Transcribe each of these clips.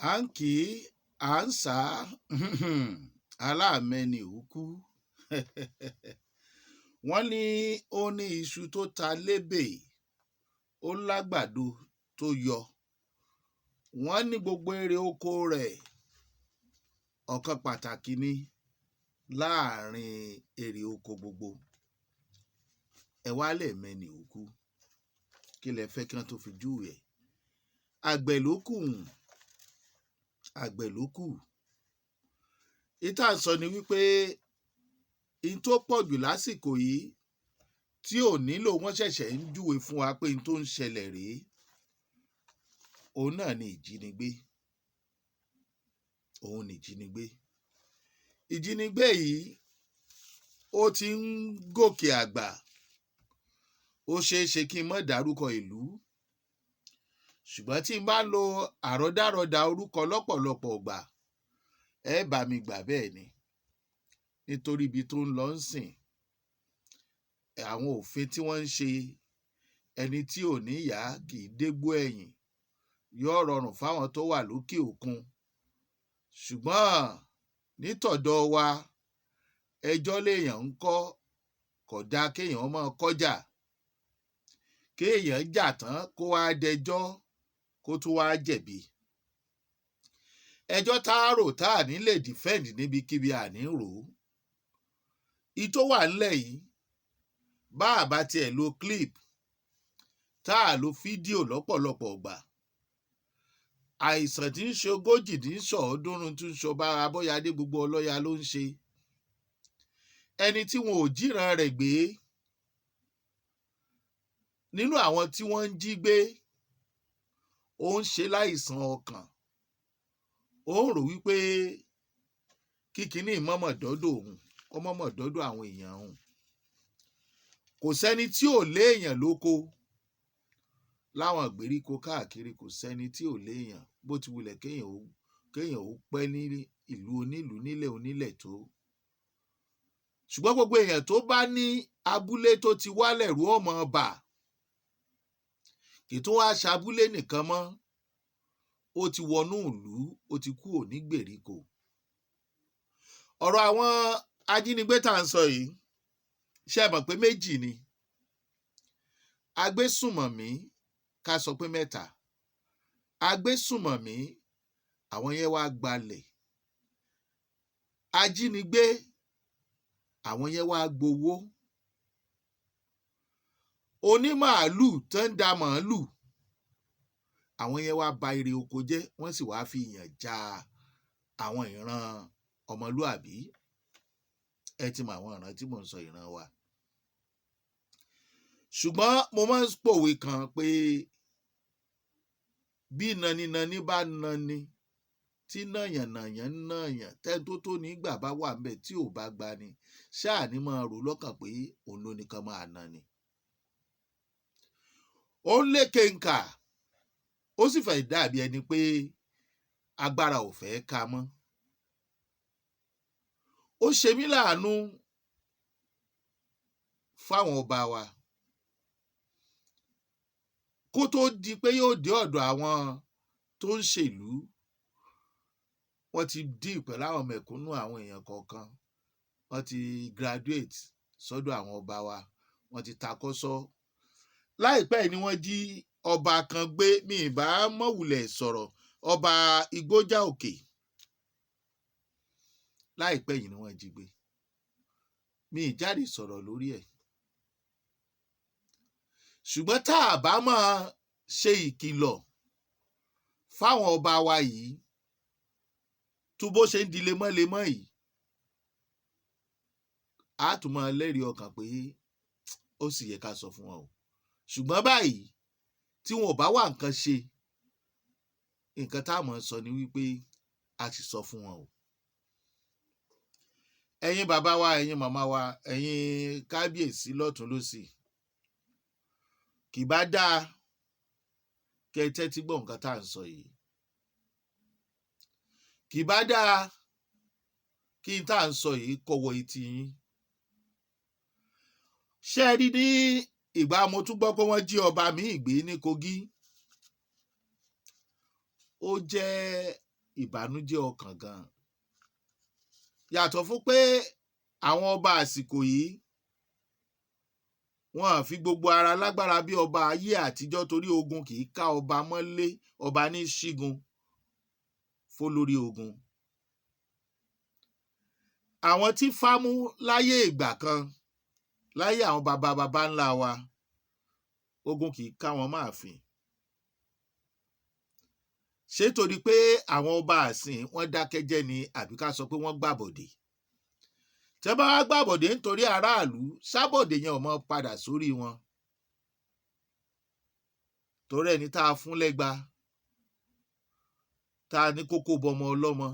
à ń kì í à ń sà á aláàmẹ́ni òkú wọ́n ní ó ní iṣu tó ta lébè ó lágbàdo tó yọ wọ́n ní gbogbo èrè oko rẹ̀ ọ̀kan pàtàkì ni láàrin èrè oko gbogbo. Ẹ wá lẹ́ẹ̀mẹ́ni òkú, kí lẹ fẹ́ kí wọ́n tó fi júwe ẹ̀? Àgbẹ̀ ló kù, àgbẹ̀ ló kù. Ìta sọ ni wípé in tó pọ̀ jù lásìkò yìí tí ò nílò wọ́n ṣẹ̀ṣẹ̀ ń júwe fún wa pé in tó ń ṣẹlẹ̀ rèé, òun náà ni ìjínigbé. Òun ni ìjínigbé. Ìjínigbé yìí ó ti ń gòkè àgbà. Ó ṣeé ṣe kí n má dárúkọ ìlú, ṣùgbọ́n tí n bá lo àrọ́dárọ̀dà orúkọ lọ́pọ̀lọpọ̀ ìgbà, ẹ bá mi gbà bẹ́ẹ̀ ni. Nítorí ibi tó ń lọ ń sìn, àwọn òfin tí wọ́n ń ṣe, ẹni tí ò ní ìyá kì í dégbò ẹ̀yìn, yóò rọrùn fáwọn tó wà lókè òkun. Ṣùgbọ́n nítọ̀dọ̀ wa, ẹjọ́ léèyàn ń kọ́, kò dáa kéèyàn máa kọ́jà. Kéèyàn jà tán kó wá dẹjọ́ kó tún wá jẹ̀bi. Ẹjọ́ tá a rò tá à ní lè defend níbikíbi àní rò ó. Ìtó wà ńlẹ̀ yìí, bá a bá tiẹ̀ lo clip, tá a lo fídíò lọ́pọ̀lọpọ̀ ìgbà, àìsàn tí ń ṣe 40 tí ń ṣọ̀ọ́dúnrún tí ń ṣọba Abọ́yadé gbogbo ọlọ́ya ló ń ṣe. Ẹni tí wọn ò jíran rẹ̀ gbé nínú àwọn tí wọ́n ń jí gbé, ó ń ṣe láìsàn ọkàn. Ó ń rò wípé kíkiní mọ́mọ́ dọ́dọ̀ òun, kó mọ́mọ́ dọ́dọ̀ àwọn èèyàn òun. Kò sẹ́ni tí ò léèyàn lóko láwọn ìgbèríko káàkiri, kò sẹ́ni tí ò léèyàn bó ti wulẹ̀ kéèyàn ó pẹ́ ní ìlú onílùú nílẹ̀ onílẹ̀ tó. Ṣùgbọ́n gbogbo èèyàn tó bá ní abúlé tó ti wálẹ̀ rú ọmọ bà, kì í tún wá ṣabúlé nìkan mọ́, ó ti wọnú ìlú, ó ti kúrò ní gbèríko. Ọ̀rọ̀ àwọn ajínigbé tá à ń sọ yìí, ṣé ẹ mọ̀ pé méjì ni? Agbésùnmọ̀mí, ká sọ pé mẹ́ta. Agbésùnmọ̀mí, àwọn yẹn wá gbalẹ̀. Ajínigbé, àwọn yẹn wá gbowó. Onímàálù tó ń da màálù, àwọn yẹn wá ba ire oko jẹ́, wọ́n sì wá fi ìyàn já àwọn ìran ọmọlúàbí. Ẹ ti mọ àwọn ìran tí mò ń sọ, ìran wa. Ṣùgbọ́n mo máa ń pòwe kan pé bí naninani bá nani, tí nàyànnàyàn ń nàyàn, tẹ́ni tó nígbà bá wà ńbẹ̀ tí ò bá gbani, ṣáà ní máa rò lọ́kàn pé òun ló ní kán máa nani. Ó ń lékè nkà, ó sì fẹ́ dàbí ẹni pé agbára ò fẹ́ ká mọ́. Ó ṣe mí láàánú fáwọn ọba wa. Kó tó di pé yóò dé ọ̀dọ̀ àwọn tó ń ṣèlú, wọ́n ti deal pẹ̀lú àwọn mẹ̀kúnnù, àwọn èèyàn kọ̀ọ̀kan. Wọ́n ti graduate sọ́dọ̀ àwọn ọba wa, wọ́n ti takọ́sọ́. Láìpẹ́ ni wọ́n jí ọba kan gbé, mi ìbá mọ̀wùlẹ̀ sọ̀rọ̀, ọba Igbójà Òkè. Láìpẹ́ yìí ni wọ́n jí gbé. Mi ìjáde sọ̀rọ̀ lórí ẹ̀. Ṣùgbọ́n tá a bá máa ṣe ìkìlọ̀ fáwọn ọba wa yìí, tó bó ṣe ń di lemọ́lemọ́ yìí, á tún máa lẹ́rìí ọkàn pé ó sì yẹ ká sọ fún wọn o. Ṣùgbọ́n báyìí tí wọn ò bá wá nǹkan ṣe, nǹkan tá a máa sọ ni wípé a sì sọ fún wọn o. Ẹ̀yin bàbá wa, ẹ̀yin màmá wa, ẹ̀yin kábíyèsí lọ́tùn lósì, kì bá dáa kẹ́ ẹ tẹ́tí gbọ́ nǹkan tá à ń sọ yìí. Kì bá dáa kí n tá à ń sọ yìí kọ́wọ́ etí yín. Ṣé ẹ rí ní ìgbà mo tún gbọ́ pé wọ́n jí ọba míì gbé ní Kogi? Ó jẹ́ ìbànújẹ́ ọkàn gan. Yàtọ̀ fún pé àwọn ọba àsìkò yìí wọn à fi gbogbo ara lágbára bí ọba ayé àtijọ́, torí ogun kì í ká ọba mọ́lé, ọba ní ṣígun fólórí ogun. Àwọn tí fámú láyé ìgbà kan, láyé àwọn baba ńlá wa, ogun kì í ká wọn máàfin. Ṣé torí pé àwọn ọba àsìn wọ́n dákẹ́jẹ́ ni, àbí ká sọ pé wọ́n gbàbọ̀dè? Tẹ́ bá wá gbàbọ̀dè nítorí aráàlú, sábọ̀dè yẹn ò mọ padà sórí wọn. Torí ẹni tá a fún lẹ́gba, tá a ní kókó bọmọ ọlọ́mọ,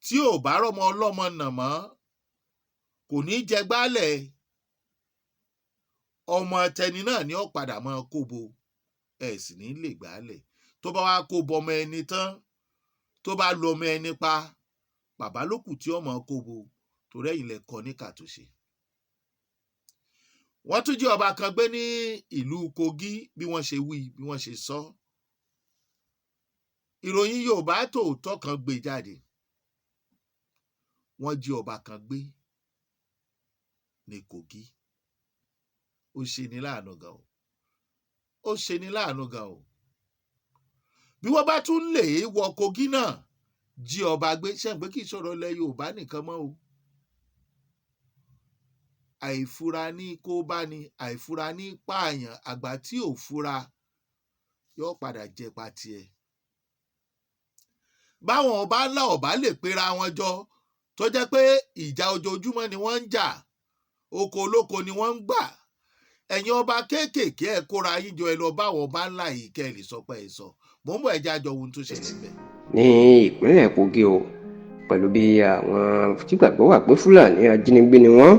tí ò bá rọmọ ọlọ́mọ nà mọ́, kò ní jẹ gbálẹ̀, ọmọ tẹni náà ni ó padà mọ́ kóbo, ẹ̀ sì ní lè gbálẹ̀. Tó bá wá kó bọmọ ẹni tán, tó bá lu ọmọ ẹni pa, bàbá lókù tí ọmọ kóbo, torí ẹ̀yin lẹ kọ ní kàtúnṣe. Wọ́n tún jí ọba kan gbé ní ìlú Kogi, bí wọ́n ṣe wí, bí wọ́n ṣe sọ. Ìròyìn Yorùbá Tòótọ́ kan gbé jáde. Wọ́n jí ọba kan gbé ní Kogi. Ó ṣe ní láàánú gan o. Ó ṣe ní láàánú gan o. Bí wọ́n bá tún lè wọ Kogi náà, jí ọba gbé, ṣé ń pé kí ìṣòro ilẹ̀ Yorùbá nìkan mọ́ o. Àìfura ní kó bá ní, àìfura ní pààyàn, àgbà tí ò fura yóò padà jẹpa tiẹ̀. Báwọn ọba ńlá ọba lè pera wọn jọ, tó jẹ́ pé ìjà ojoojúmọ́ ni wọ́n ń jà, oko olóko ni wọ́n ń gbà, ẹ̀yin ọba kéékèèké ẹ kóra yín jọ, ẹ lọ báwọn ọba ńlá yìí kẹ́ ẹ lè sọ pé ẹ sọ. Mò ń bọ̀ ẹja jọ ohun tó ṣẹlẹ̀ bẹ́ẹ̀. Ní ìpínlẹ̀ Kogi o, pẹ̀lú bí àwọn tí gbàgbọ́ wà pé Fúlàní ajínigbé ni wọ́n,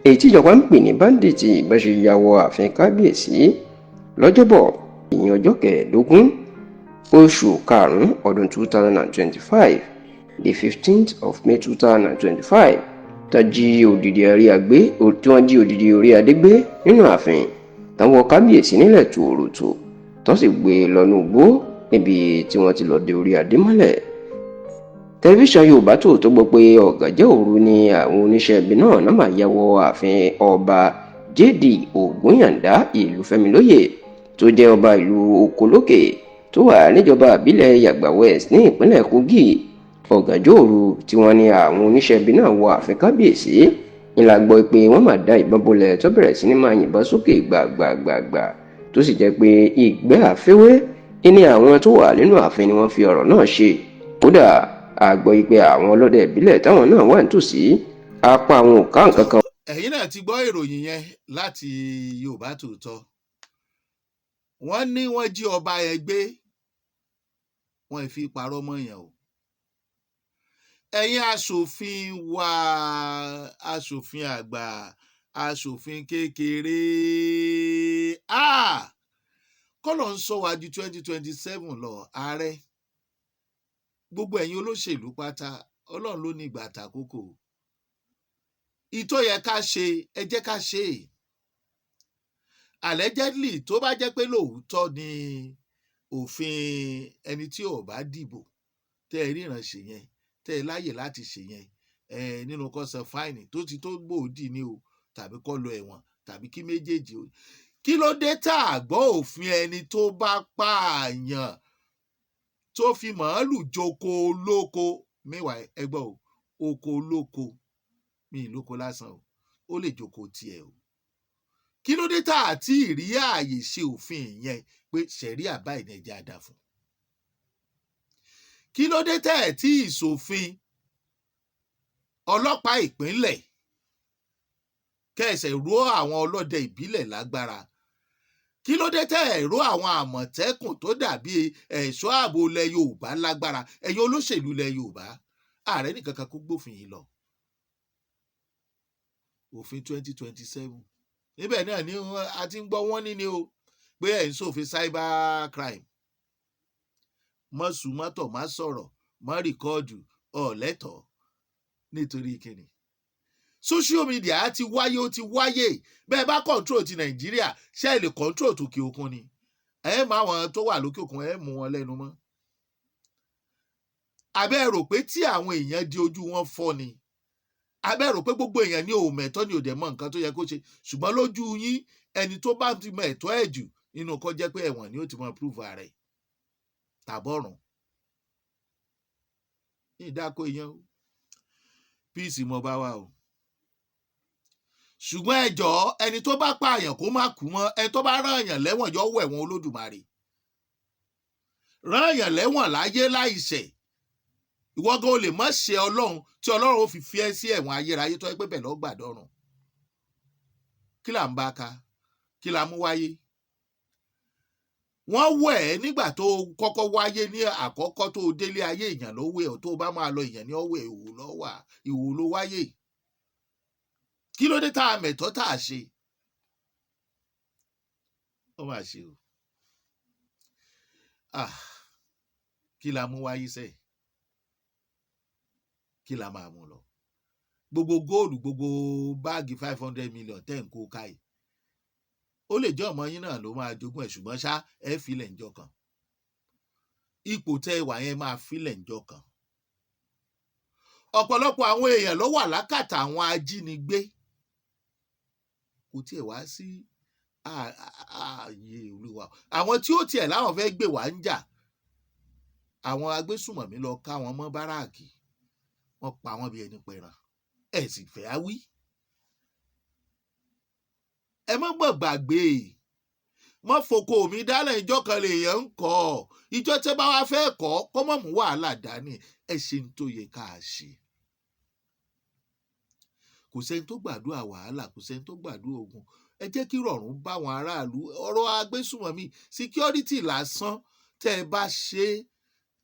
èyí tí ìjọba ń pè ní báńdíìtì bá ṣe ya wọ ààfin kábíyèsí lọ́jọ́bọ̀, ìyẹn ọjọ́ 15 oṣù karùn-ún ọdún 2025, the 15th of May 2025, tí wọ́n jí odidi orí adé gbé nínú ààfin, táwọn kábíyèsí nílẹ̀ tòòròtò tó sì gbé lọ́nú igbó níbi tí wọ́n ti lọ dé orí adé mọ́lẹ̀. Tẹlifíṣàn Yorùbá Tòótọ́ gbọ́ pé ọ̀gànjọ́ òru ni àwọn oníṣẹ́ ibi náà máa ya wọ ààfin ọba J.D. Ògúnyàndá Ìlúfẹ́milóyè, tó jẹ́ ọba ìlú Okolókè tó wà níjọba ìbílẹ̀ Yàgbà West ní ìpínlẹ̀ Kogi. Ọ̀gànjọ́ òru tí wọ́n ní àwọn oníṣẹ́ ibi náà wọ ààfin kábíyèsí ni la gbọ́ pé wọ́n máa dá ìbọn bolẹ̀ tó bẹ̀rẹ̀ sí ní máa yìnbọn sókè gbàgbàgbà, tó sì jẹ́ pé ìgbẹ́ àfẹ́wé ní àwọn tó wà nínú ààfin ni wọ́n fi ọ̀rọ̀ náà ṣe. Kódà a gbọ́ pé àwọn ọlọ́dẹ ìbílẹ̀ táwọn náà wà nítòsí, apá àwọn ò ká nǹkan kan. Ẹ̀yin náà ti gbọ́ ìròyìn yẹn láti Yorùbá Tòótọ́. Wọ́n ní wọ́n jí ọba yẹn gbé, wọ́n fi parọ́ mọ́ yẹn o. Ẹ̀yin aṣòfin wa, aṣòfin àgbà, aṣòfin kékeré, kọ́lọ̀ ń sọ wá ju 2027 lọ. Ààrẹ, gbogbo ẹ̀yin olóṣèlú pátá, Ọlọ́run ló ní ìgbà àtàkókò. Ìtó yẹ ká ṣe, ẹ jẹ́ ká ṣe. Allegedly, tó bá jẹ́ pé lóòótọ́ ni òfin ẹni tí ò bá dìbò tẹ́ ẹ ríran ṣe yẹn, tẹ́ ẹ láyè láti ṣe yẹn, nínú kó san fáìnì tó ti tó gbòódì ni o, tàbí kó lọ ẹ̀wọ̀n, tàbí kí méjèèjì o. Kí ló dé tá a gbọ́ òfin ẹni tó bá pààyàn tó fi màálù joko olóko, mẹ́wàá ẹgbọ́ o, oko olóko, mi ìlóko lásán o, ó lè joko tiẹ̀ o. Kí ló dé tá a ti rí ààyè ṣe òfin yẹn pé ṣẹ̀rí àbá ìnẹ̀jẹ̀ àdá fún? Kí ló dé tá ẹ̀ tí ìṣòfin ọlọ́pàá ìpínlẹ̀ kẹsẹ̀ ró àwọn ọlọ́dẹ ìbílẹ̀ lágbára? Kí ló dé tẹ́ ẹ̀ ró àwọn àmọ̀tẹ́kùn tó dàbí ẹ̀ṣọ́ ààbò ilẹ̀ Yorùbá lágbára? Ẹ̀yin olóṣèlú ilẹ̀ Yorùbá, ààrẹ nìkan kan kó gbófin yìí lọ. Òfin 2027 níbẹ̀ náà ni a ti ń gbọ́ wọ́n ní ni o, pé ẹ̀ ń ṣòfin cyber crime. Mọ́ sùn mọ́tọ̀, má sọ̀rọ̀, má rìkọ́ọ̀dù, ọ̀lẹ́tọ̀ọ́ nítorí kíni? Social media ti wáyé, ó ti wáyé. Bẹ́ẹ̀ bá control ti Nàìjíríà, ṣé ẹ lè control tòkè òkun ni? Ẹ máa wọn tó wà lókè òkun, ẹ mú wọn lẹ́nu mọ́. abẹ́ rò pé tí àwọn èèyàn di ojú wọn fọ́ ni, abẹ́ rò pé gbogbo èèyàn ní òun mẹ̀tọ́ ni òdẹ̀ mọ nǹkan tó yẹ kó ṣe, ṣùgbọ́n lójú yín ẹni tó bá ti mọ ẹ̀tọ́ ẹ̀ jù nínú kó jẹ́ pé ẹ̀wọ̀n ni ó ti mọ prove rẹ̀ tàbọ̀rùn ní ìdáko èèyàn o, píìsì mo bá wà o. ṣùgbọ́n ẹ jọ̀ọ́ ẹni tó bá pààyàn kó má kú mọ́, ẹni tó bá rán èèyàn lẹ́wọ̀n yọ wọ ẹ̀wọ̀n Olódùmarè, rán èèyàn lẹ́wọ̀n láyé láìṣẹ̀, ìwọ gan o lè má ṣe Ọlọ́run tí Ọlọ́run ó fi fi ẹ́ sí ẹ̀wọ̀n ayérayé tó yẹ pé bẹ́ẹ̀ ló gbà dọ́run. kí là ń bá ka, kí là mú wáyé? wọ́n wẹ̀ ẹ́ nígbà tó kọ́kọ́ wáyé ní àkọ́kọ́ tó délé ayé, èèyàn ló wẹ̀ ọ́, tó bá máa lọ èèyàn ní ọwọ́ ìwò ló wáyé. kí ló dé tá a mẹ̀tọ́ tá a ṣe? ó mà ṣe o. kí la mú wáyé sẹ́ẹ̀? kí la máa mú lọ? gbogbo góòlù, gbogbo báàgì 500 million tẹ́ ń kó káyì, ó lè jẹ́ ọmọ yín náà ló máa jogún ẹ̀, ṣùgbọ́n ṣá ẹ filẹ̀ ńjọ́ kan. ipò tẹ́ wà yẹn máa filẹ̀ ńjọ́ kan. ọ̀pọ̀lọpọ̀ àwọn èèyàn ló wà lákàtà àwọn ajínigbé, kò tiẹ̀ wá sí ààyè Olúwa. àwọn tí ó tiẹ̀ láwọn fẹ́ gbé wá ń jà, àwọn agbésùmọ̀mí lọ ká wọn mọ́ báràkì, wọ́n pa wọ́n bí ẹni pẹran, ẹ̀ sì fẹ́ á wí. ẹ má gbàgbé, mọ́ fòkó mi dálẹ̀ ìjọ kan lèèyàn ń kọ́, ìjọ tẹ́ bá wá fẹ́ kọ́ kọ́ mọ̀ mú wàhálà dání, ẹ ṣe ń tó yẹ ká ṣe. kò sẹ́ni tó gbàdúrà wàhálà, kò sẹ́ni tó gbàdúrà ogun. ẹ jẹ́ kí rọ̀rùn bá àwọn aráàlú. ọ̀rọ̀ agbésùmọ̀mí security lásán tẹ́ ẹ bá ṣe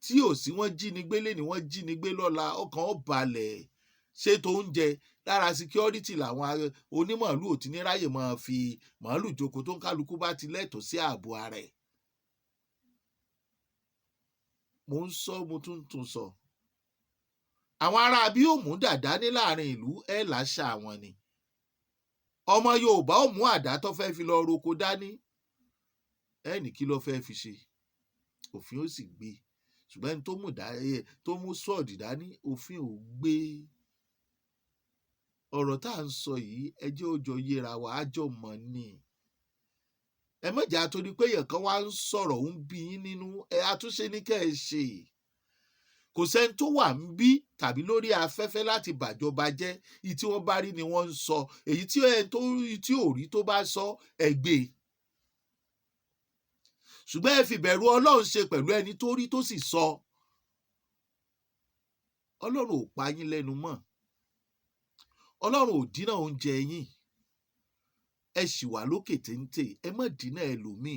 tí ò sí wọ́n jínigbé lẹ́ni wọ́n jínigbé lọ́la, ọkàn ó balẹ̀. ṣètò oúnjẹ lára security làwọn onímọ̀ọ́lù ò ti ní ráyè máa fi màálù jókòó, tó ń kálukú bá ti lẹ́tọ̀ọ́ sí ààbò ara ẹ̀. mo ń sọ, mo tún sọ, àwọn ará bí ó mú dàdá ní láàrin ìlú ẹ̀ láṣà wọn ni. ọmọ Yorùbá ò mú àdá tó fẹ́ fi lọ roko dání, ẹnì kí ló fẹ́ fi ṣe, òfin ó sì gbé. ṣùgbọ́n ẹni tó mú sọ́ọ̀dì dání, òfin ò gbé. ọ̀rọ̀ tá à ń sọ yìí ẹ jẹ́ ó jọ yéra wa, á jọ mọ̀ ni. ẹ má jà torí pé èèyàn kan wá ń sọ̀rọ̀ ń bí yín nínú, àtúnṣe ní kẹ́ ẹ ṣe. kò sẹ́ni tó wà ń bí tàbí lórí afẹ́fẹ́ láti bàjọba jẹ́. èyí tí wọ́n bá rí ni wọ́n ń sọ, èyí tí ò rí tó bá sọ ẹ gbé. ṣùgbọ́n ẹ fi bẹ̀rù Ọlọ́run ṣe pẹ̀lú ẹni tó rí tó sì sọ. Ọlọ́run ò pa yín lẹ́nu mọ́, Ọlọ́run ò dínà oúnjẹ yín. ẹ ṣì wà lókè téńté, ẹ má dínà ẹlòmíì,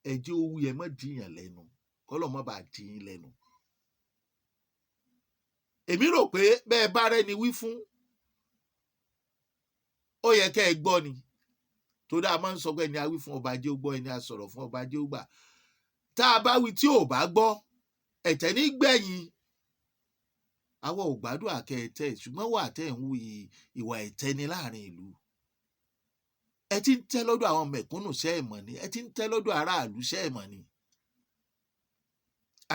ẹ jẹ́ ó wí, ẹ má dìyàn lẹ́nu, kọ́lọ́ má bàa dì yín lẹ́nu. èmi rò pé bẹ́ẹ̀ bá rẹ́ni wí fún, ó yẹ kẹ́ ẹ gbọ́ ni. torí a máa ń sọ pé ẹni a wí fún ọba jẹ́ ó gbọ́, ẹni a sọ̀rọ̀ fún ọba jẹ́ ó gbà. tá a bá wí tí ò bá gbọ́, ẹ̀tẹ́ ní gbẹ̀yìn. àwọn ò gbádùn àkẹ́ẹ̀tẹ́, ṣùgbọ́n wà tẹ́ ń wú ìwà ẹ̀tẹ́ ni láàrin ìlú. ẹ ti ń tẹ́ lọ́dọ̀ àwọn mẹ̀kúnnù ṣẹ́ ẹ̀ mọ̀ ni, ẹ ti ń tẹ́ lọ́dọ̀ aráàlú ṣẹ́ ẹ̀ mọ̀ ni.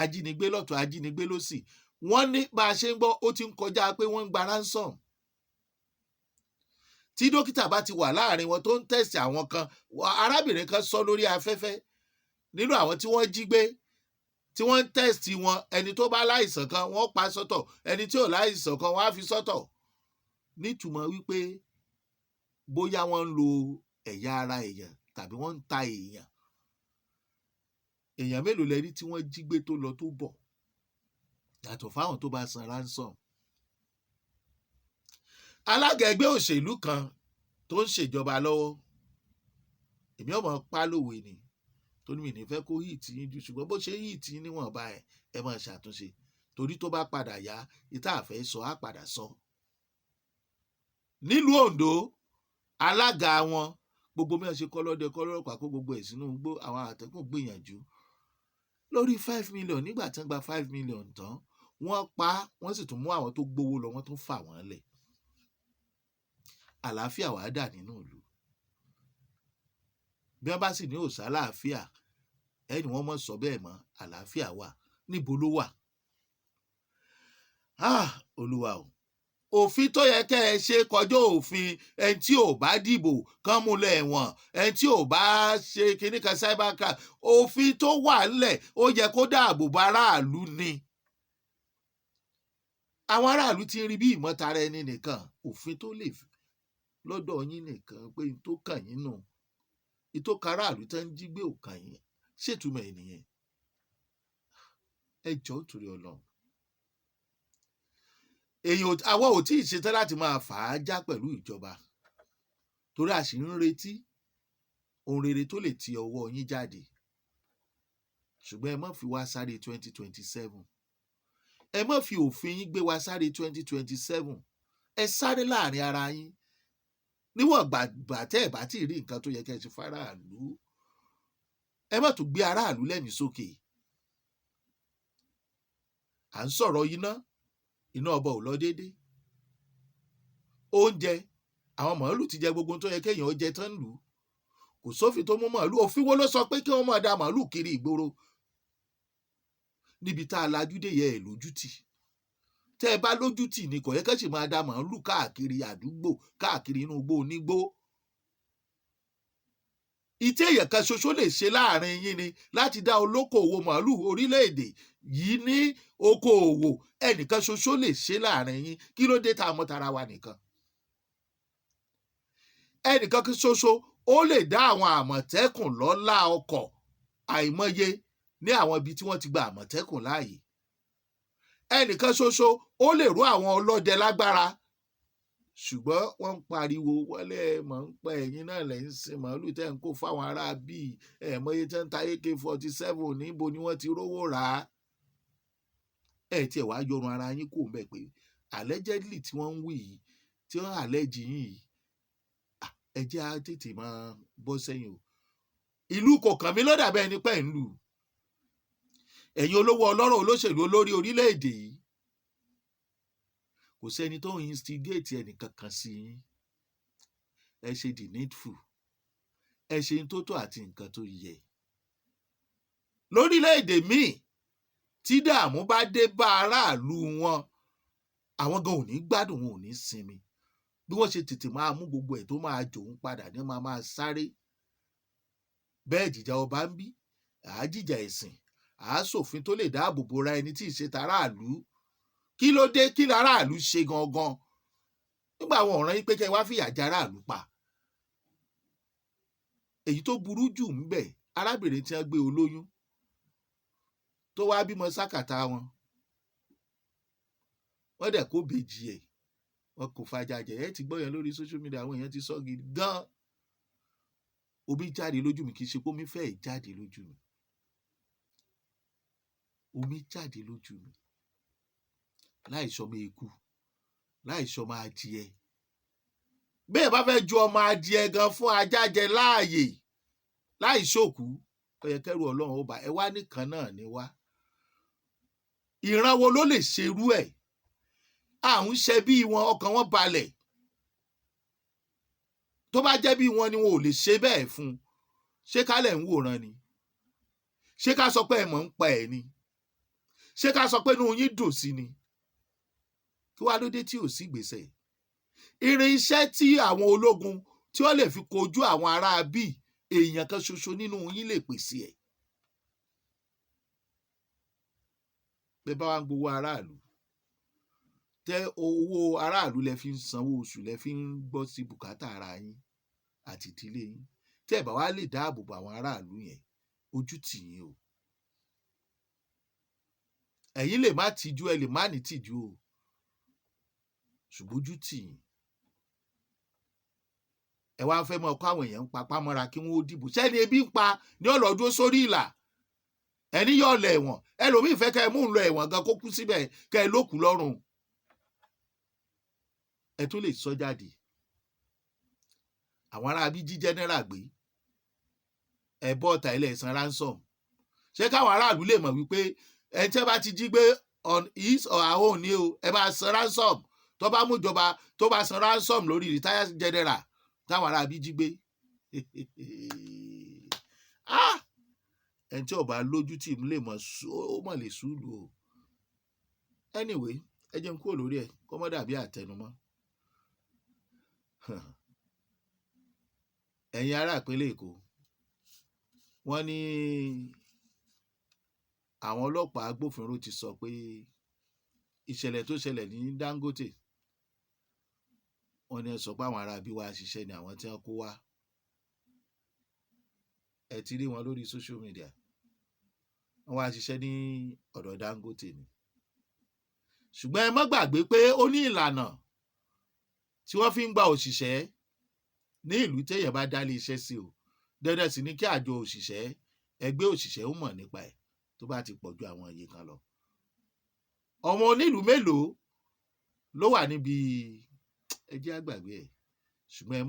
ajínigbé lọ́tọ̀, ajínigbé lósì, wọ́n ní bá a ṣe ń gbọ́ ó ti ń kọjá pé wọ́n ń gba ransom. tí dókítà bá ti wà láàrin wọn tó ń tẹ̀sí àwọn kan, arábìnrin kan sọ lórí afẹ́fẹ́ nínú àwọn tí wọ́n jí gbé, tí wọ́n ń tẹ̀sí wọn, ẹni tó bá láìsàn kan wọ́n pa sọ́tọ̀, ẹni tí ò láìsàn kan wọ́n á fi sọ́tọ̀. nítumọ̀ wípé bóyá wọ́n ń lo ẹ̀yà ara èèyàn tàbí wọ́n ń ta èèyàn. èèyàn mélòó lẹ rí tí wọ́n jí gbé tó lọ tó bọ̀, yàtọ̀ fáwọn tó bá san ransom. alága ẹgbẹ́ òṣèlú kan tó ń ṣèjọba lọ́wọ́, èmi ọmọ pálòwé ni, tó ní mi ní fẹ́ kó hìtì yín jù, ṣùgbọ́n bó ṣe hìtì yín níwọ̀nba ẹ máa ṣàtúnṣe, torí tó bá padà yá ìta àfẹ́ sọ á padà sọ. nílùú Oǹdó, alága wọn gbogbo mi ò ṣe kọ́lọ́dẹ kọ́lọ́pàá kó gbogbo ẹ̀ sínú igbó, àwọn àtẹ̀kùn gbìyànjú lórí 5 million. nígbà tí wọ́n gba 5 million tán, wọ́n pa, wọ́n sì tún mú àwọn tó gbowó lọ, wọ́n tún fà wọ́n lẹ̀. àlàáfíà wàá dà nínú ìlú. bí wọ́n bá sì ní òòṣà àlàáfíà, ẹni wọ́n mọ̀ sọ bẹ́ẹ̀ mọ́, àlàáfíà wà. níbo ló wà? Olúwa o, òfin tó yẹ kẹ́ ẹ ṣe kọjá òfin. Ẹni tí ò bá dìbò kán mú lọ ẹ̀wọ̀n, ẹni tí ò bá ṣe kinní kan cyber crime. Òfin tó wà ńlẹ̀ ó yẹ kó dáàbò bo aráàlú ni. Àwọn aráàlú ti ń rí bí ìmọ̀tara ẹni nìkan. Òfin tó lè lọ́dọ̀ yín nìkan pé tó kàn yín nù, ìtò karáàlú tó ń jí gbé ò kàn yín. Ṣètùmọ̀ ènìyàn ẹ jọ̀ọ́ torí Ọlọ́run. Àwa ò tí ì ṣetán láti máa fà á já pẹ̀lú ìjọba, torí a sì ń retí ohun rere tó lè ti ọwọ́ yín jáde. Ṣùgbọ́n ẹ má fi wá sáré 2027. Ẹ má fi òfin yín gbé wá sáré 2027. Ẹ sáré láàrin ara yín. Níwọ̀n gbà tẹ́ ẹ̀ bá tí ì rí nǹkan tó yẹ kẹ́ ẹ ṣe fáráàlú, ẹ má tún gbé aráàlú lẹ́mìí sókè. À ń sọ̀rọ̀ iná ọba ò lọ déédéé. Oúnjẹ, àwọn màálù ti jẹ gbogbo tó yẹ kéèyàn jẹ tán lù ú. Kò sófin tó mú màálù. Òfin wo ló sọ pé kí wọ́n máa da màálù kiri ìgboro? Níbi tá a lajú dé yẹ ẹ̀ lójútì. Tẹ́ ẹ bá lójútì ni kò yẹ kẹ́ sì máa da màálù káàkiri àdúgbò, káàkiri inú igbó onígbó. Ìtí èèyàn kan ṣoṣo lè ṣe láàrin yín ni láti dá olókoòwò màálù orílẹ̀-èdè yìí ní okòòwò. Ẹnìkan ṣoṣo lè ṣe láàrin yín. Kí ló dé tá a mọ́ tara wa nìkan? Ẹnìkan ṣoṣo ó lè dá àwọn àmọ̀tẹ́kùn lọ́lá ọkọ̀ àìmọye ní àwọn ibi tí wọ́n ti gba àmọ̀tẹ́kùn láàyè. Ẹnìkan ṣoṣo ó lè ró àwọn ọlọ́dẹ lágbára. Ṣùgbọ́n wọ́n ń pariwo wọlé mọ̀ ń pa ẹ̀yin náà lẹ̀ ń sin màálù tẹ́ ń kó fáwọn ará bíi ẹ̀mọye tẹ́ ń ta AK-47 níbo ni wọ́n ti rówó rà á. Tiẹ̀ wá yọrùn ara yín kò ń bẹ̀ pé allegedly tí wọ́n ń wí yìí, tí wọ́n allege yìí, ẹ jẹ́ á tètè máa bọ́ sẹ́yìn o. Ìlú kò kàn mí ló dàbí ẹni pẹ́ ń lù. Ẹ̀yin olówó ọlọ́rọ̀ olóṣèlú olórí orílẹ̀-èdè yìí, kò sẹ́ni tó ń instigate ẹnì kankan sí yín. Ẹ ṣe the needful. Ẹ ṣe ń tó tó àti nǹkan tó yẹ. Lórílẹ̀-èdè míì tí dààmú bá dé bá aráàlú wọn, àwọn gan ò ní gbádùn, wọn ò ní sinmi. Bí wọ́n ṣe tètè máa mú gbogbo ẹ̀ tó máa jòun padà ní máa sáré. Bẹ́ẹ̀ jìjà ọba ń bí, àájìjà ẹ̀sìn, àásòfin tó lè dáàbò bo ra ẹni tí ì ṣe taráàlú. Kí ló dé? Kí laráàlú ṣe gangan? Nígbà àwọn ọ̀ràn yín pé kẹ́ ẹ wá fìyà jẹ aráàlú pa. Èyí tó burú jù ń bẹ̀, arábìnrin tí wọ́n gbé olóyún tó wá bímọ sákàtà wọn, wọ́n dẹ̀ kó bèjì ẹ̀, wọn kò fàjàjẹ. Ẹ ti gbọ́ yẹn lórí social media, àwọn èèyàn ti sọ gidi gan. Omi jáde lójú mi, kì í ṣe pé omi fẹ́ jáde lójú mi. Omi jáde lójú mi. Láìsọmọ eku, láìsọmọ adìẹ. Bẹ́ẹ̀ bá fẹ́ ju ọmọ adìẹ gan fún ajá jẹ láàyè, láìsòkú, ó yẹ kẹ́rù Ọlọ́run ó bá. Ẹ wá nìkan náà ni wá. Ìran wo ló lè ṣerú ẹ̀? À ń ṣe bí wọn, ọkàn wọn balẹ̀. Tó bá jẹ́ bí wọn ni wọn ò lè ṣe bẹ́ẹ̀ fún. Ṣé kálẹ̀ ń wòran ni? Ṣé ká sọ pé ẹ mọ̀ ń pa ẹ̀ ni? Ṣé ká sọ pé inú yín dùn sí ni? Kí wá ló dé tí ò sí ìgbésẹ̀? Irin iṣẹ́ tí àwọn ológun tí wọ́n lè fi kojú àwọn ará bíi èèyàn kan ṣoṣo nínú yín lè pèsè ẹ̀. Bẹ́ẹ̀ bá wá ń gbowó aráàlú, tẹ́ owó aráàlú lẹ fi ń sanwó oṣù, lẹ fi ń gbọ́ sí bùkátà ara yín àti ìdílé yín. Tẹ́ ẹ bá wá lè dáàbò bo àwọn aráàlú yẹn, ojú tì yín o. Ẹ̀yin lè má tìjú, ẹ lè má ní tìjú o. Ṣùgbọ́n ojú tì yín. Ẹ wá fẹ́ mọ̀ kó àwọn èèyàn ń papá mọ́ra kí wọ́n ó dìbò. Ṣẹ́ni ebi ń pa ní ọlọ́dún sórí ìlà. Ẹni yọ̀ lọ ẹ̀wọ̀n. Ẹlòmíì fẹ́ kẹ́ ẹ mú un lọ ẹ̀wọ̀n gan kó kú síbẹ̀, kẹ́ ẹ lókù lọ́rùn. Ẹ tó lè sọ jáde. Àwọn ará bí jí general gbé. Ẹ bọ́ ọ̀tà ilẹ̀ ìsan ransom. Ṣé káwọn aráàlú lè mọ̀ wípé ẹni tí ẹ bá ti jí gbé on his or her own ni o, ẹ máa san ransom. Tó bá mú ìjọba tó bá san ransom lórí retired general táwọn ará bí jí gbé. Ẹni tí ọba lójú tì mú lè mọ̀ lè sùúrù o. Anyway, ẹ jẹ́ n kúrò lórí ẹ̀ kó má dàbí àtẹnumọ́. ẹ̀yin ará ìpínlẹ̀ Èkó, wọ́n ní àwọn ọlọ́pàá agbófinró ti sọ pé ìṣẹ̀lẹ̀ tó ṣẹlẹ̀ ní Dangote, wọ́n ní ẹ sọ pé àwọn ará bí wá ṣiṣẹ́ ni àwọn tí wọ́n kó wá. ẹ ti rí wọn lórí social media, wọ́n wá ṣiṣẹ́ ní ọ̀dọ̀ Dangote ni. ṣùgbọ́n ẹ má gbàgbé pé ó ní ìlànà tí wọ́n fi ń gba òṣìṣẹ́ ní ìlú téèyàn bá dá ilé iṣẹ́ sí o. dandan sì ni kí àjọ òṣìṣẹ́, ẹgbẹ́ òṣìṣẹ́ ó mọ̀ nípa ẹ̀ tó bá ti pọ̀ ju àwọn iye kan lọ. ọmọ onílùú mélòó ló wà níbi ẹjẹ́ àgbàgbé ẹ̀, ṣùgbọ́n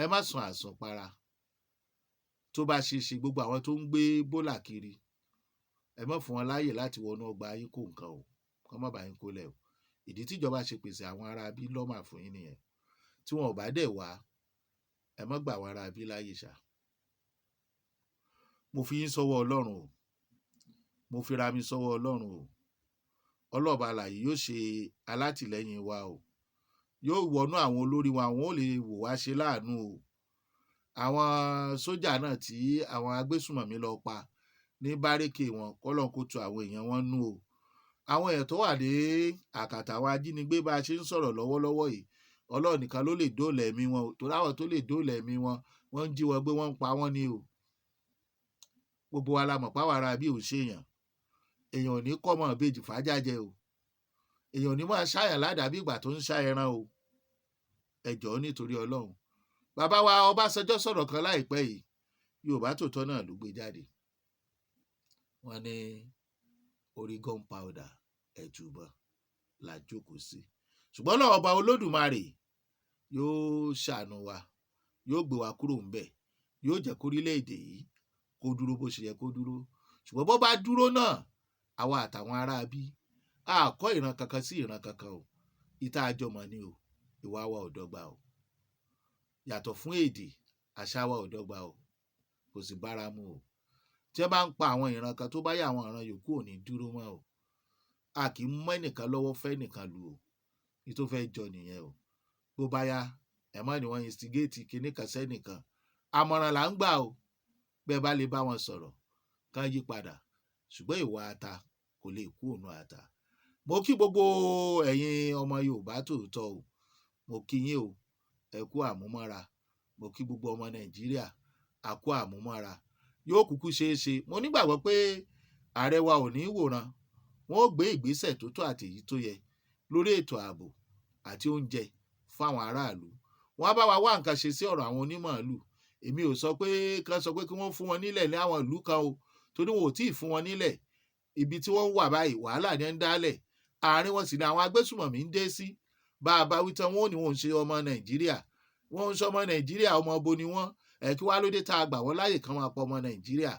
ẹ má sùn àsùnpara. tó bá ṣe ṣe gbogbo àwọn tó ń gbé bólà kiri, ẹ má fún wọn láàyè láti wọnú ọgbà yín kó nǹkan o, kó má bàa yín kó lẹ̀ o. ìdí tíjọba ṣe pèsè àwọn ará bí lọ́mà fún yín nìyẹn. tí wọn ò bá dẹ̀ wá, ẹ má gbà àwọn ará bí láàyè ṣá. mo fi yín sọ́wọ́ Ọlọ́run o, mo fi ra mi sọ́wọ́ Ọlọ́run o. ọlọ́ọ̀ba alààyè yóò ṣe alátìlẹ́yìn wa o, yóò wọnú àwọn olórí wa, àwọn ò lè wò wá ṣe láàánú o. àwọn sójà náà tí àwọn agbésùmọ̀mí lọ pa ní bárékè wọn, kọ́lọ́n kó tu àwọn èèyàn wọn nú o. àwọn èèyàn tó wà ní àkàtà àwọn ajínigbé bá a ṣe ń sọ̀rọ̀ lọ́wọ́lọ́wọ́ yìí, Ọlọ́run nìkan ló lè dóòlà ẹ̀mí wọn o, torí àwọn tó lè dóòlà ẹ̀mí wọn, wọ́n ń jí wọn gbé, wọ́n ń pa wọ́n ní o. gbogbo wa la mọ̀ páwọn ará bí ò ṣèyàn. èèyàn ò ní kọ́mọ ìbejì fàájàjẹ o. èèyàn ò ní máa ṣàyàn ládàá bí ìgbà tó ń ṣá ẹran o. ẹ jọ̀ọ́ nítorí Ọlọ́run. bàbá wa Ọbásanjọ́ sọ̀rọ̀ kan láìpẹ́ yìí, Yorùbá Tòótọ́ náà ló gbé jáde. wọ́n ní orí gunpowder ẹ̀jùbọ̀n la jókòó sí. ṣùgbọ́n náà ọba Olódùmarè yóò ṣàánú wa, yóò gbé wa kúrò ńbẹ̀, yóò jẹ́ kórílẹ̀-èdè yìí kó dúró bó ṣe yẹ kó dúró. ṣùgbọ́n bó bá dúró náà, àwa àtàwọn ará bí a kọ́ ìran kankan sí ìran kankan o. ìta àjọmọ̀ ni o, ìwà wa ò dọ́gba o. yàtọ̀ fún èdè, àṣà wa ò dọ́gba o, kò sì bára mu o. tí wọ́n bá ń pa àwọn ìran kan, tó bá yà àwọn ìran yòókù ò ní dúró mọ́ o. a kì í mọ́ ẹnìkan lọ́wọ́ fẹ́ nìkan lù o, ní tó fẹ́ jọ nìyẹn o. bó bá yá, ẹ má ní wọ́n instigate kinní kan sẹ́nìkan. àmọ̀ràn là ń gbà o, bẹ́ẹ̀ bá lè bá wọn sọ̀rọ̀ kán yí padà. ṣùgbọ́n ìwà ata kò lè kú òun ata. mo kí gbogbo ẹ̀yin ọmọ Yorùbá Tòótọ́ o, mo kí yín o, ẹ kú àmúmọ́ra. mo kí gbogbo ọmọ Nàìjíríà, a kú àmúmọ́ra. yóò kúkú ṣeé ṣe. mo nígbàgbọ́ pé ààrẹ wa ò ní wòran. wọ́n ó gbé ìgbésẹ̀ tó tọ́ àti èyí tó yẹ lórí ètò ààbò àti oúnjẹ fáwọn aráàlú. wọ́n á bá wa wá nǹkan ṣe sí ọ̀rọ̀ àwọn onímàálù. èmi ò sọ pé kán sọ pé kí wọ́n fún wọn nílẹ̀ ní àwọn ìlú kan o, torí wọn ò tí ì fún wọn nílẹ̀. ibi tí wọ́n wà báyìí wàhálà ni ń dálẹ̀. àárín wọn sì ni àwọn agbésùmọ̀mí ń dé sí. bá a bá wí tán, wọn ò ní wọn ń ṣe ọmọ Nàìjíríà. wọn ń ṣe ọmọ Nàìjíríà, ọmọ ibo ni wọn. kí wá ló dé tá a gbà wọ́n láàyè kan máa pọ̀ ọmọ Nàìjíríà.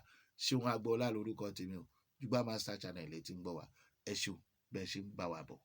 Ṣeun Agboola lórúkọ tèmi o. Jugba Master Channel lè ti ń gbọ́ wa. ẹ ṣeun bẹ́ẹ̀ ṣe ń bá wa bọ̀.